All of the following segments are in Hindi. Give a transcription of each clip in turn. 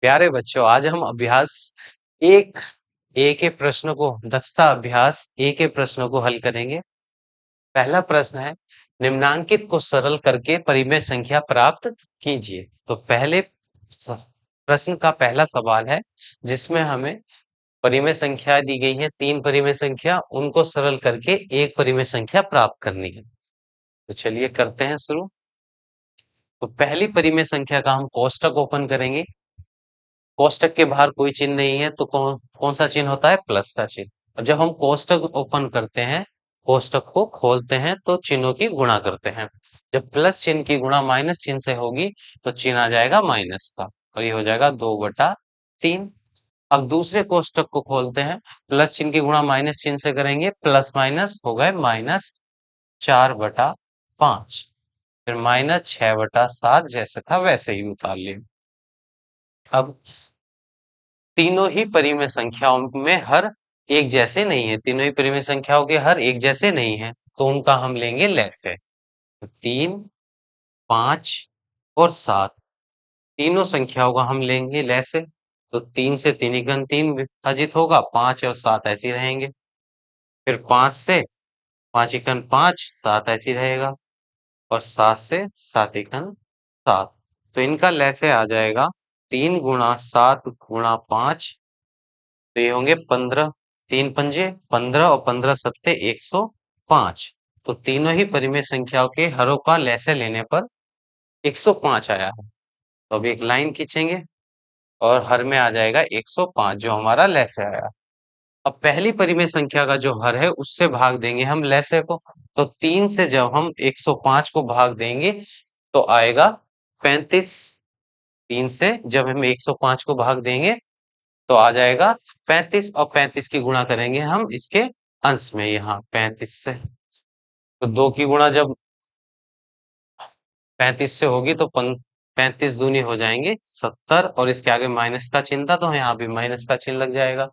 प्यारे बच्चों, आज हम अभ्यास एक ए के प्रश्न को दक्षता अभ्यास ए के प्रश्नों को हल करेंगे। पहला प्रश्न है, निम्नांकित को सरल करके परिमेय संख्या प्राप्त कीजिए। तो पहले प्रश्न का पहला सवाल है जिसमें हमें परिमेय संख्या दी गई है, तीन परिमेय संख्या, उनको सरल करके एक परिमेय संख्या प्राप्त करनी है। तो चलिए करते हैं शुरू। तो पहली परिमेय संख्या का हम कोष्टक ओपन करेंगे। कोष्टक के बाहर कोई चिन्ह नहीं है तो कौन कौन सा चिन्ह होता है? प्लस का चिन्ह। और जब हम कोष्टक ओपन करते हैं, कोष्टक को खोलते हैं तो चिन्हों की गुणा करते हैं। जब प्लस चिन्ह की गुणा माइनस चिन्ह से होगी तो चिन्ह आ जाएगा माइनस का, और ये हो जाएगा 2/3। अब दूसरे कोष्टक को खोलते हैं, प्लस चिन्ह की गुणा माइनस चिन्ह से करेंगे, प्लस माइनस हो गए -4/5, फिर -6/7, जैसे था वैसे ही उतार लिए। अब तीनों ही परिमेय संख्याओं में हर एक जैसे नहीं है, तीनों ही परिमेय संख्याओं के हर एक जैसे नहीं है, तो उनका हम लेंगे लैसे। तो 3, 5 और 7, तीनों संख्याओं का हम लेंगे लैसे। तो 3 से 3 एकम 3 विभाजित होगा, 5 और 7 ऐसे ही रहेंगे। फिर 5 से 5 एकम 5, 7 ऐसे ही रहेगा। और 7 से 7 एकम 7। तो इनका लैसे आ जाएगा 3 × 7 × 5, तो ये होंगे 15। 3 पंजे 15 और 15 सत्ते 105। तो तीनों ही परिमेय संख्याओं के हरों का लैसे लेने पर 105 आया है। तो अब एक लाइन खींचेंगे और हर में आ जाएगा 105, जो हमारा लैसे आया। अब पहली परिमेय संख्या का जो हर है उससे भाग देंगे हम लैसे को। तो 3 से जब हम 105 को भाग देंगे तो आएगा 35। 3 से जब हम 105 को भाग देंगे तो आ जाएगा 35, और 35 की गुणा करेंगे हम इसके अंश में, यहाँ 35 से। तो 2 की गुणा जब 35 से होगी तो 35 दूनी हो जाएंगे 70, और इसके आगे माइनस का चिन्ह था तो यहाँ भी माइनस का चिन्ह लग जाएगा।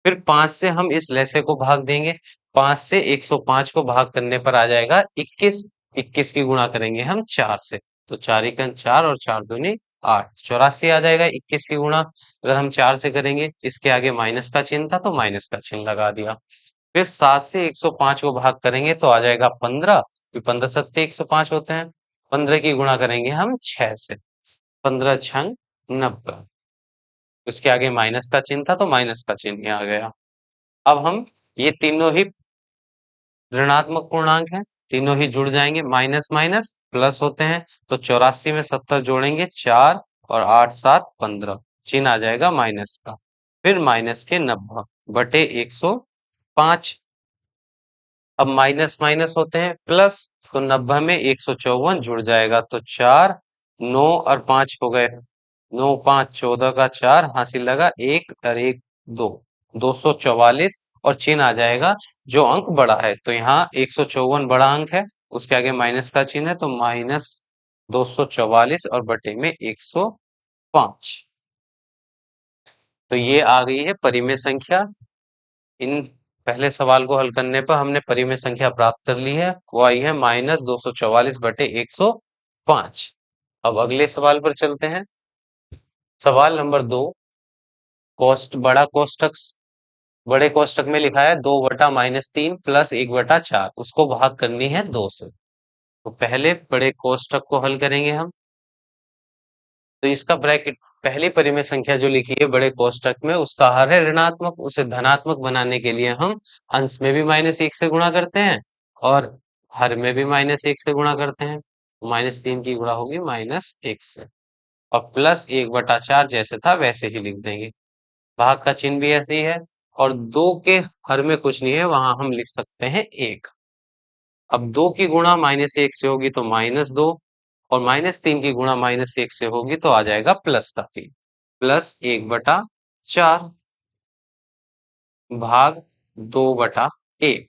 फिर 5 से हम इस लैसे को भाग देंगे। 5 से 105 को भाग करने पर आ जाएगा 21। 21 की गुणा करेंगे हम 4 से, तो 4 एकम 4 और 4 दूनी 8, 84 आ जाएगा 21 की गुणा। अगर हम 4 से करेंगे, इसके आगे माइनस का चिन्ह था तो माइनस का चिन्ह लगा दिया। फिर 7 से 105 को भाग करेंगे तो आ जाएगा 15, फिर 15 सत्ते 105 होते हैं। 15 की गुणा करेंगे हम 6 से, 15 छंग 90। उसके आगे माइनस का चिन्ह था तो माइनस का चिन्ह यहाँ आ गया। अब हम ये तीनों ही ऋणात्मक पूर्णांक हैं, तीनों ही जुड़ जाएंगे, माइनस माइनस प्लस होते हैं। तो 84 में 70 जोड़ेंगे, 4 और 8 7 15, चिन्ह आ जाएगा माइनस का। फिर माइनस के 90/105। अब माइनस माइनस होते हैं प्लस, तो 90 में 154 जुड़ जाएगा, तो 4 9 और 5 हो गए, 9 5 14 का 4 हासिल लगा, 1 और 1 2, 244। और चिन्ह आ जाएगा जो अंक बड़ा है, तो यहाँ 154 बड़ा अंक है, उसके आगे माइनस का चिन्ह है, तो -244 और बटे में 105। तो ये आ गई है परिमेय संख्या। इन पहले सवाल को हल करने पर हमने परिमेय संख्या प्राप्त कर ली है, वो आई है -244/105। अब अगले सवाल पर चलते हैं। सवाल नंबर 2, बड़ा कोष्टक, बड़े कोष्टक में लिखा है 2/-3 प्लस 1/4, उसको भाग करनी है 2 से। तो पहले बड़े कोष्टक को हल करेंगे हम। तो इसका ब्रैकेट, पहली परिमेय संख्या जो लिखी है बड़े कोष्टक में उसका हर है ऋणात्मक, उसे धनात्मक बनाने के लिए हम अंश में भी -1 से गुणा करते हैं और हर में भी -1 से गुणा करते हैं। -3 की गुणा होगी -1 से, और प्लस 1/4 जैसे था वैसे ही लिख देंगे। भाग का चिन्ह भी ऐसे ही है, और 2 के हर में कुछ नहीं है, वहां हम लिख सकते हैं 1। अब 2 की गुणा -1 से होगी तो -2, और -3 की गुणा -1 से होगी तो आ जाएगा प्लस का 3, प्लस 1/4 भाग 2/1।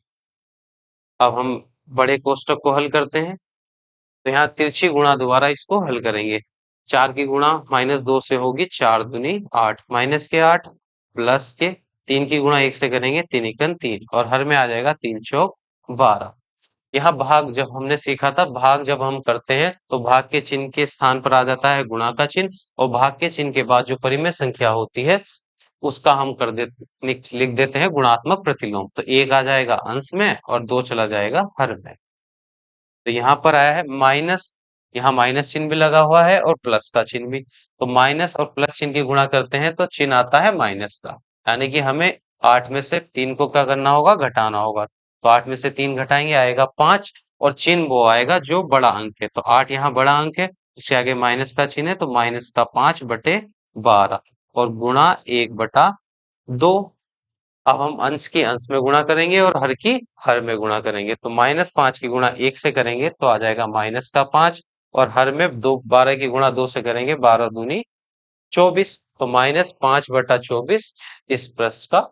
अब हम बड़े कोष्टक को हल करते हैं, तो यहाँ तिरछी गुणा दोबारा इसको हल करेंगे। 4 की गुणा -2 से होगी, 4 दूनी 8, माइनस के 8 प्लस के 3 की गुणा 1 से करेंगे, 3 एकम 3, और हर में आ जाएगा 3 चौक 12। यहाँ भाग जब हमने सीखा था, भाग जब हम करते हैं तो भाग के चिन्ह के स्थान पर आ जाता है गुणा का चिन्ह, और भाग के चिन्ह के बाद जो परिमेय संख्या होती है उसका हम कर देते लिख देते हैं गुणात्मक प्रतिलोम। तो एक आ जाएगा अंश में और दो चला जाएगा हर में। तो यहाँ पर आया है माइनस, यहाँ माइनस चिन्ह भी लगा हुआ है और प्लस का चिन्ह भी। तो माइनस और प्लस चिन्ह की गुणा करते हैं तो चिन्ह आता है माइनस का, यानी कि हमें 8 में से 3 को क्या करना होगा, घटाना होगा। तो 8 में से 3 घटाएंगे, आएगा 5, और चिन्ह वो आएगा जो बड़ा अंक है। तो 8 यहाँ बड़ा अंक है, उसके आगे माइनस का चिन्ह है, तो माइनस का 5/12 और गुणा 1/2। अब हम अंश की अंश में गुणा करेंगे और हर की हर में गुणा करेंगे। तो -5 की गुणा 1 से करेंगे तो आ जाएगा माइनस का 5, और हर में 12 की गुणा 2 से करेंगे, 12 दूनी 24। तो -5/24 इस प्रश्न का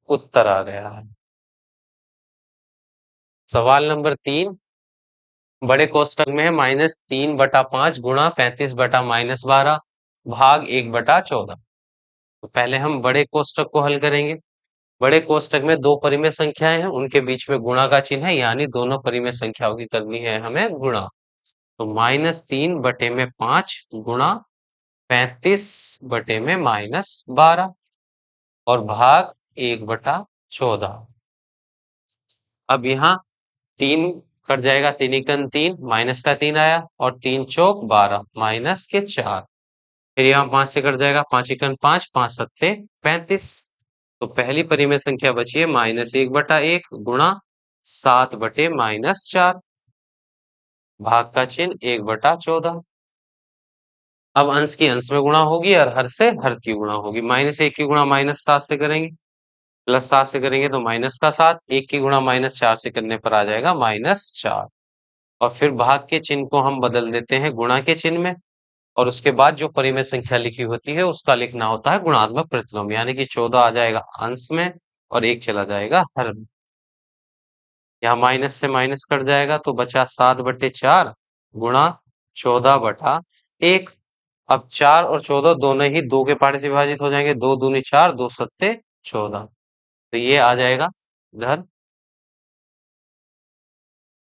उत्तर आ गया है। सवाल नंबर 3 बड़े कोष्टक में है -3/5 गुणा 35/-12 भाग 1/14। तो पहले हम बड़े कोष्टक को हल करेंगे। बड़े कोष्टक में दो परिमेय संख्याएं हैं, उनके बीच में गुणा का चिन्ह है, यानी दोनों परिमेय संख्याओं की करनी है हमें गुणा। तो -3/5 गुणा 35/-12 और भाग 1/14। अब यहाँ 3 कट जाएगा, 3 एकम 3, माइनस का 3 आया, और 3 चौक 12, माइनस के 4। फिर यहाँ 5 से कट जाएगा, 5 एकम 5, 5 सत्ते 35। तो पहली परिमेय संख्या बची है -1/1 गुणा 7/-4 भाग का चिन्ह 1/14। अब अंश की अंश में गुणा होगी और हर से हर की गुणा होगी। -1 की गुणा -7 से करेंगे, +7 से करेंगे तो माइनस का 7, 1 की गुणा -4 से करने पर आ जाएगा -4। और फिर भाग के चिन्ह को हम बदल देते हैं गुणा के चिन्ह में, और उसके बाद जो परिमेय संख्या लिखी होती है उसका लिखना होता है गुणात्मक प्रतिलोम, यानी कि 14 आ जाएगा अंश में और 1 चला जाएगा हर में। यहाँ माइनस से माइनस कट जाएगा तो बचा 7/4 गुणा 14/1। अब 4 और 14 दोनों ही 2 के पार्ट से विभाजित हो जाएंगे, 2 दूनी 4, 2 सत्ते 14। तो ये आ जाएगा इधर।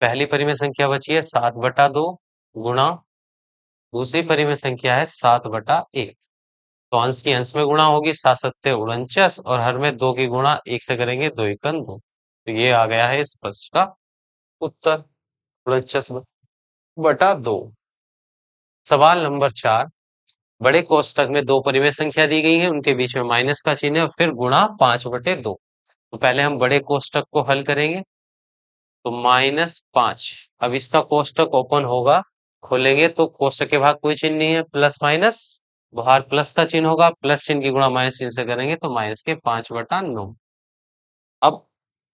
पहली परिमेय संख्या बची है 7/2 गुणा, दूसरी परिमेय संख्या है 7/1। तो अंश की अंश में गुणा होगी, 7 सत्ते 49, और हर में 2 की गुणा 1 से करेंगे, 2 एकम 2। तो ये आ गया है इस प्रश्न का उत्तर, 49/2। सवाल नंबर 4 बड़े कोष्टक में दो परिमेय संख्या दी गई है, उनके बीच में माइनस का चिन्ह है और फिर गुणा 5/2। तो पहले हम बड़े कोष्टक को हल करेंगे। तो -5, अब इसका कोष्टक ओपन होगा, खोलेंगे तो कोष्टक के भाग कोई चिन्ह नहीं है, प्लस माइनस, बाहर प्लस का चिन्ह होगा, प्लस चिन्ह की गुणा माइनस चिन्ह से करेंगे तो माइनस के 5/9। अब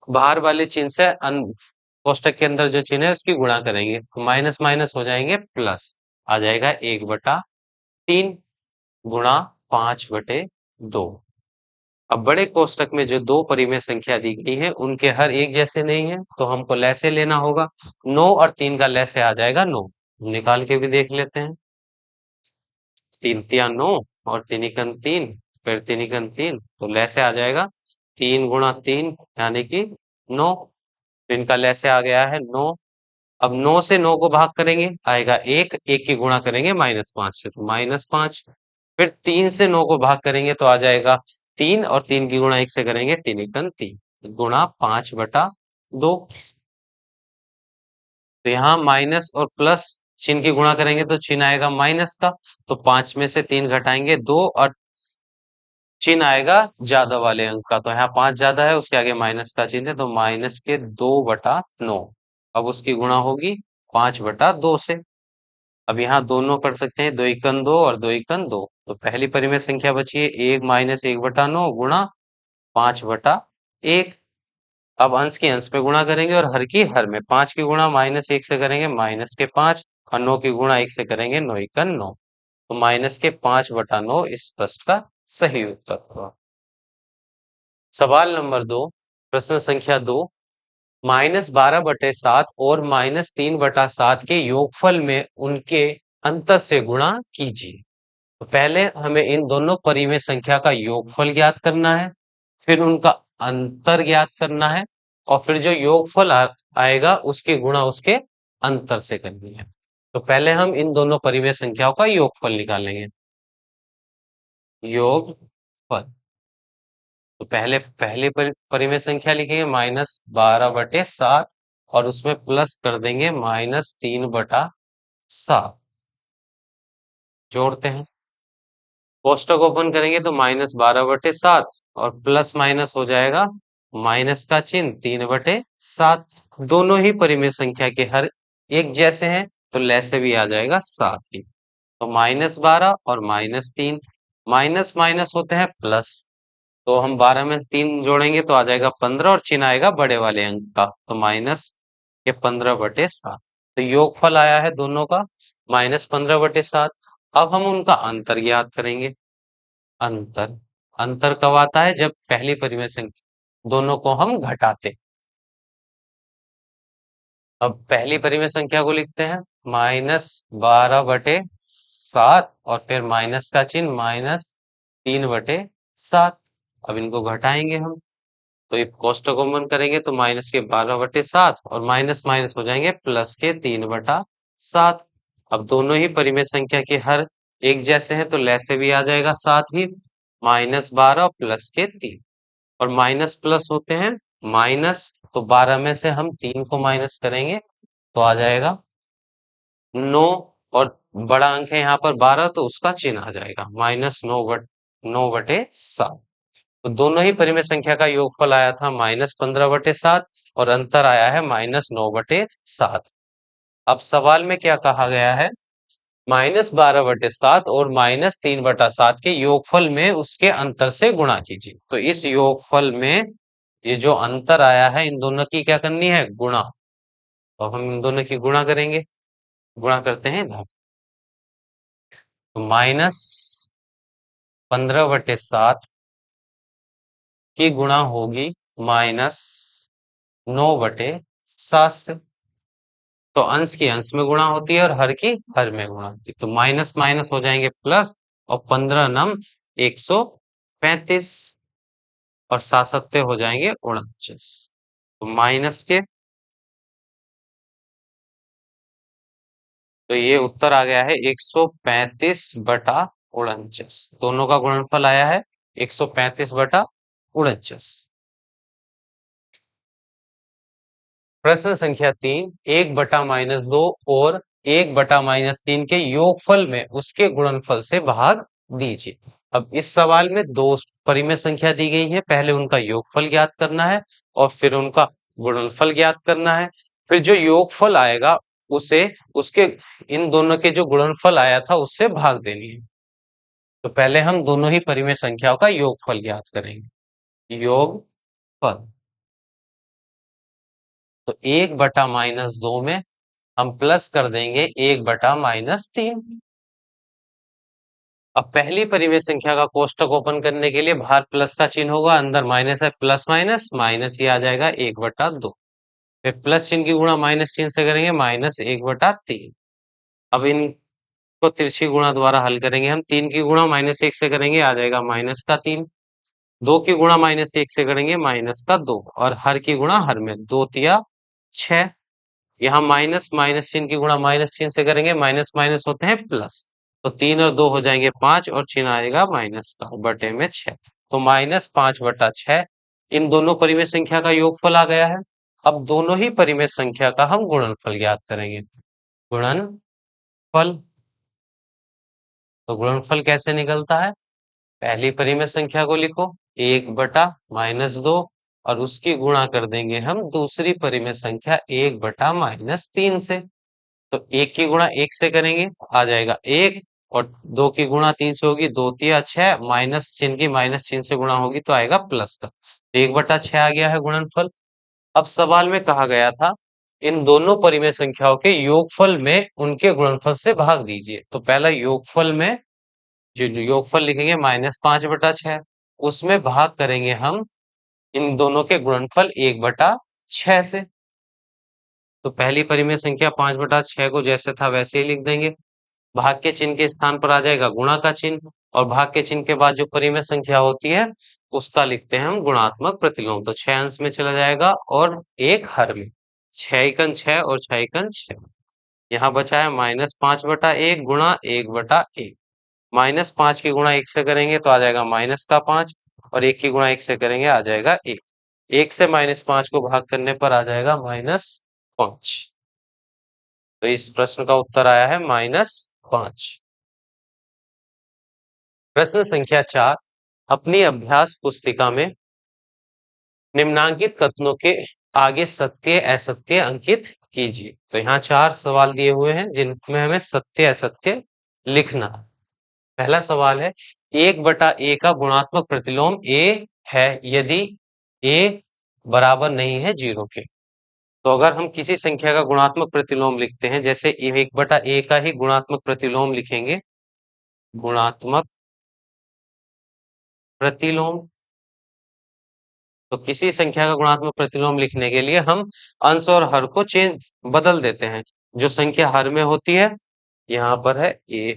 बाहर वाले चिन्ह से कोष्टक के अंदर जो चिन्ह है उसकी गुणा करेंगे, तो माइनस माइनस हो जाएंगे प्लस, आ जाएगा 1/3 गुणा 5/2। अब बड़े कोष्टक में जो दो परिमेय संख्या दी गई है उनके हर एक जैसे नहीं है, तो हमको लैसे लेना होगा। 9 और 3 का लैसे आ जाएगा 9, निकाल के भी देख लेते हैं। 3 तिया 9 और 3 एकम 3, फिर 3 एकम 3, तो लैसे आ जाएगा 3 गुणा 3 यानी कि 9। इनका लैसे आ गया है 9। अब 9 से 9 को भाग करेंगे, आएगा 1, 1 की गुणा करेंगे -5 से, तो -5। फिर 3 से 9 को भाग करेंगे तो आ जाएगा 3, और 3 की गुणा 1 से करेंगे, 3 एकम 3 गुणा 5/2। तो यहाँ माइनस और प्लस चिन्ह की गुणा करेंगे तो चिन्ह आएगा माइनस का, तो 5 में से 3 घटाएंगे 2, और चिन्ह आएगा ज्यादा वाले अंक का, तो यहाँ 5 ज्यादा है, उसके आगे माइनस का चिन्ह है, तो माइनस के 2/9। अब उसकी गुणा होगी 5/2 से। अब यहाँ दोनों कर सकते हैं, 2 एकम 2 और 2 एकम 2। तो पहली परिमेय संख्या बची है 1 - 1/9 गुणा 5/1। अब अंश की अंश में गुणा करेंगे और हर की हर में, 5 की गुणा -1 से करेंगे माइनस के 5, और 9 की गुणा 1 से करेंगे, 9 एकम 9। तो माइनस के 5/9 इस प्रश्न का सही उत्तर हुआ। सवाल नंबर 2, प्रश्न संख्या 2, -12/7 और -3/7 के योगफल में उनके अंतर से गुणा कीजिए। तो पहले हमें इन दोनों परिमेय संख्या का योगफल ज्ञात करना है, फिर उनका अंतर ज्ञात करना है, और फिर जो योगफल आएगा उसकी गुणा उसके अंतर से करनी है। तो पहले हम इन दोनों परिमेय संख्याओं का योगफल निकालेंगे। योगफल, तो पहले पहली परिमेय संख्या लिखेंगे -12/7 और उसमें प्लस कर देंगे -3/7। जोड़ते हैं, कोष्टक ओपन करेंगे तो -12/7 और प्लस माइनस हो जाएगा माइनस का चिन्ह 3/7। दोनों ही परिमेय संख्या के हर एक जैसे हैं तो ले से भी आ जाएगा साथ ही। तो -12 और -3, माइनस माइनस होते हैं प्लस, तो हम 12 में 3 जोड़ेंगे तो आ जाएगा 15 और चिन्ह आएगा बड़े वाले अंक का, तो माइनस के 15/7। तो योगफल आया है दोनों का -15/7। अब हम उनका अंतर ज्ञात करेंगे। अंतर, अंतर कब आता है? जब पहली परिमेय संख्या दोनों को हम घटाते। अब पहली परिमेय संख्या को लिखते हैं -12/7 और फिर माइनस का चिन्ह -3/7। अब इनको घटाएंगे हम, तो ये कोष्टक ओपन करेंगे तो माइनस के 12/7 और माइनस माइनस हो जाएंगे प्लस के 3/7। अब दोनों ही परिमेय संख्या के हर एक जैसे हैं तो ले से भी आ जाएगा साथ ही, -12 प्लस के 3, और माइनस प्लस होते हैं माइनस, तो 12 में से हम 3 को माइनस करेंगे तो आ जाएगा 9, और बड़ा अंक है यहाँ पर 12 तो उसका चिन्ह आ जाएगा -9/7। तो दोनों ही परिमेय संख्या का योगफल आया था -15/7 और अंतर आया है -9/7। अब सवाल में क्या कहा गया है? -12/7 और -3/7 के योगफल में उसके अंतर से गुणा कीजिए। तो इस योगफल में ये जो अंतर आया है इन दोनों की क्या करनी है? गुणा। तो हम इन दोनों की गुणा करेंगे, गुणा करते हैं इधर, तो -15/7 की गुणा होगी -9/7 से। तो अंश की अंश में गुणा होती है और हर की हर में गुणा होती है, तो माइनस माइनस हो जाएंगे प्लस, और 15 नम 135 और 7 सत्ते हो जाएंगे 49। तो माइनस के, तो ये उत्तर आ गया है 135/49। दोनों का गुणनफल आया है 135/49। प्रश्न संख्या 3, 1/-2 और 1/-3 के योगफल में उसके गुणनफल से भाग दीजिए। अब इस सवाल में दो परिमेय संख्या दी गई है, पहले उनका योगफल ज्ञात करना है और फिर उनका गुणनफल ज्ञात करना है। फिर जो योगफल आएगा उसे उसके इन दोनों के जो गुणनफल आया था उससे भाग देनी है। तो पहले हम दोनों ही परिमेय संख्याओं का योगफल ज्ञात करेंगे। योगफल, तो 1/-2 में हम प्लस कर देंगे 1/-3। अब पहली परिमेय संख्या का कोष्टक ओपन करने के लिए बाहर प्लस का चिन्ह होगा, अंदर माइनस है, प्लस माइनस माइनस ही आ जाएगा 1/2। फिर प्लस चिन्ह की गुणा माइनस चिन्ह से करेंगे -1/3। अब इनको तिरछी गुणा द्वारा हल करेंगे हम, 3 की गुणा -1 से करेंगे आ जाएगा -3, 2 की गुणा -1 से करेंगे -2, और हर की गुणा हर में 2 तिया 6। यहाँ माइनस माइनस चिन्ह की गुणा माइनस चिन्ह से करेंगे, माइनस माइनस होते हैं प्लस, तो 3 और 2 हो जाएंगे 5 और चिन्ह आएगा माइनस का, बटे में 6। तो -5/6 इन दोनों परिमेय संख्या का योगफल आ गया है। अब दोनों ही परिमेय संख्या का हम गुणनफल ज्ञात करेंगे। गुणनफल, तो गुणनफल कैसे निकलता है? पहली परिमेय संख्या को लिखो 1/-2 और उसकी गुणा कर देंगे हम दूसरी परिमेय संख्या 1/-3 से। तो 1 की गुणा 1 से करेंगे आ जाएगा 1, और 2 की गुणा 3 से होगी 2 तिया 6, माइनस चिन्ह की माइनस चिन्ह से गुणा होगी तो आएगा प्लस का, तो 1/6 आ गया है गुणनफल। अब सवाल में कहा गया था इन दोनों परिमेय संख्याओं के योगफल में उनके गुणनफल से भाग दीजिए। तो पहला योगफल में जो योगफल लिखेंगे -5/6, उसमें भाग करेंगे हम इन दोनों के गुणनफल 1/6 से। तो पहली परिमेय संख्या 5/6 को जैसे था वैसे ही लिख देंगे, भाग के चिन्ह के स्थान पर आ जाएगा गुणा का चिन्ह, और भाग के चिन्ह के बाद जो परिमेय संख्या होती है उसका लिखते हैं हम गुणात्मक प्रतिलोम। तो 6 अंश में चला जाएगा और 1 हर में। 6 एकन 6 और 6 एकन 6। यहाँ बचा है -5/1 गुणा 1/1। -5 की गुणा 1 से करेंगे तो आ जाएगा -5 और 1 की गुणा 1 से करेंगे आ जाएगा 1। 1 से -5 को भाग करने पर आ जाएगा -5। तो इस प्रश्न का उत्तर आया है -5। प्रश्न संख्या 4, अपनी अभ्यास पुस्तिका में निम्नांकित कथनों के आगे सत्य असत्य अंकित कीजिए। तो यहाँ 4 सवाल दिए हुए हैं जिनमें हमें सत्य असत्य लिखना है। पहला सवाल है 1/a का गुणात्मक प्रतिलोम a है यदि a बराबर नहीं है 0 के। तो अगर हम किसी संख्या का गुणात्मक प्रतिलोम लिखते हैं, जैसे 1/a का ही गुणात्मक प्रतिलोम लिखेंगे, गुणात्मक प्रतिलोम। तो किसी संख्या का गुणात्मक प्रतिलोम लिखने के लिए हम अंश और हर को बदल देते हैं। जो संख्या हर में होती है यहाँ पर है a,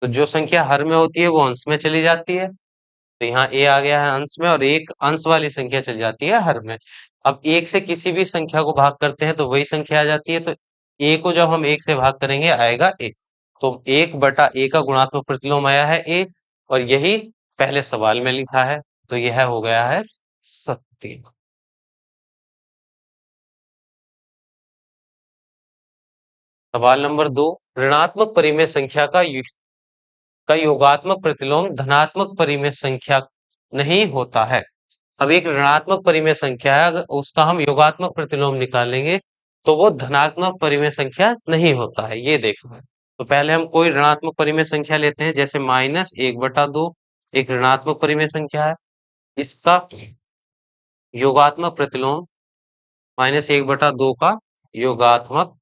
तो जो संख्या हर में होती है वो अंश में चली जाती है। तो यहाँ a आ गया है अंश में और एक अंश वाली संख्या चली जाती है हर में। अब 1 से किसी भी संख्या को भाग करते हैं तो वही संख्या आ जाती है। तो a को जब हम 1 से भाग करेंगे आएगा a। तो 1/a का गुणात्मक प्रतिलोम आया है a और यही पहले सवाल में लिखा है। तो यह हो गया है सत्य। सवाल नंबर 2, ऋणात्मक परिमेय संख्या का योगात्मक प्रतिलोम धनात्मक परिमेय संख्या नहीं होता है। अब एक ऋणात्मक परिमेय संख्या है, अगर उसका हम योगात्मक प्रतिलोम निकालेंगे तो वो धनात्मक परिमेय संख्या नहीं होता है। ये देखो, तो पहले हम कोई ऋणात्मक परिमेय संख्या लेते हैं, जैसे -1/2 एक ऋणात्मक परिमेय संख्या है। इसका योगात्मक प्रतिलोम -1/2 का योगात्मक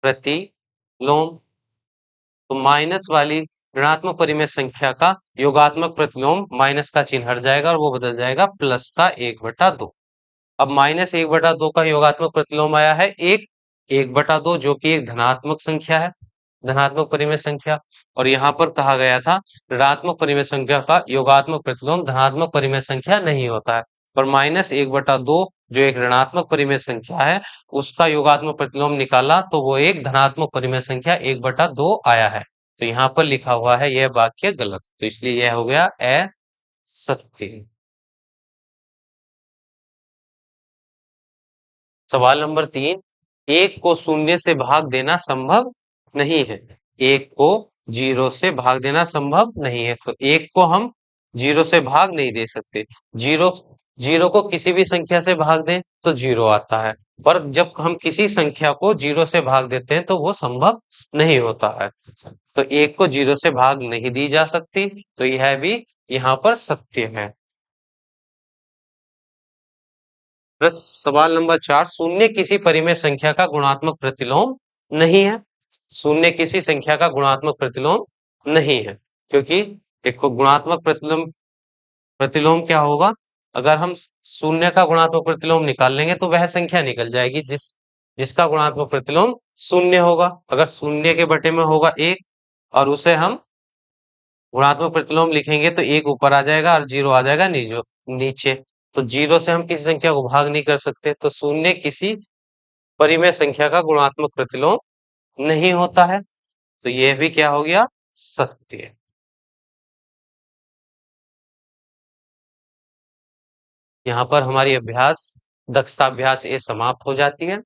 प्रतिलोम। तो माइनस वाली ऋणात्मक परिमेय संख्या का योगात्मक प्रतिलोम माइनस का चिन्ह हट जाएगा और वो बदल जाएगा प्लस का 1/2। अब -1/2 का योगात्मक प्रतिलोम आया है 1/2 जो कि एक धनात्मक संख्या है, धनात्मक परिमेय संख्या। और यहाँ पर कहा गया था ऋणात्मक परिमेय संख्या का योगात्मक प्रतिलोम धनात्मक परिमेय संख्या नहीं होता है। पर -1/2 जो एक ऋणात्मक परिमेय संख्या है उसका योगात्मक प्रतिलोम निकाला तो वो एक धनात्मक परिमेय संख्या 1/2 आया है। तो यहाँ पर लिखा हुआ है यह वाक्य गलत, तो इसलिए यह हो गया असत्य। सवाल नंबर 3, 1 को 0 से भाग देना संभव नहीं है। 1 को 0 से भाग देना संभव नहीं है। तो 1 को हम 0 से भाग नहीं दे सकते। 0 0 को किसी भी संख्या से भाग दें तो 0 आता है, पर जब हम किसी संख्या को 0 से भाग देते हैं तो वो संभव नहीं होता है। तो 1 को 0 से भाग नहीं दी जा सकती, तो यह भी यहाँ पर सत्य है। सवाल नंबर 4, शून्य किसी परिमेय संख्या का गुणात्मक प्रतिलोम नहीं है। शून्य किसी संख्या का गुणात्मक प्रतिलोम नहीं है, क्योंकि देखो गुणात्मक प्रतिलोम प्रतिलोम क्या होगा, अगर हम शून्य का गुणात्मक प्रतिलोम निकाल लेंगे तो वह संख्या निकल जाएगी जिसका गुणात्मक प्रतिलोम शून्य होगा। अगर शून्य के बटे में होगा 1 और उसे हम गुणात्मक प्रतिलोम लिखेंगे तो 1 ऊपर आ जाएगा और 0 आ जाएगा नीचे। तो 0 से हम किसी संख्या को भाग नहीं कर सकते, तो शून्य किसी परिमेय संख्या का गुणात्मक प्रतिलोम नहीं होता है। तो यह भी क्या हो गया, सत्य। यहाँ पर हमारी अभ्यास दक्षता अभ्यास ये समाप्त हो जाती है।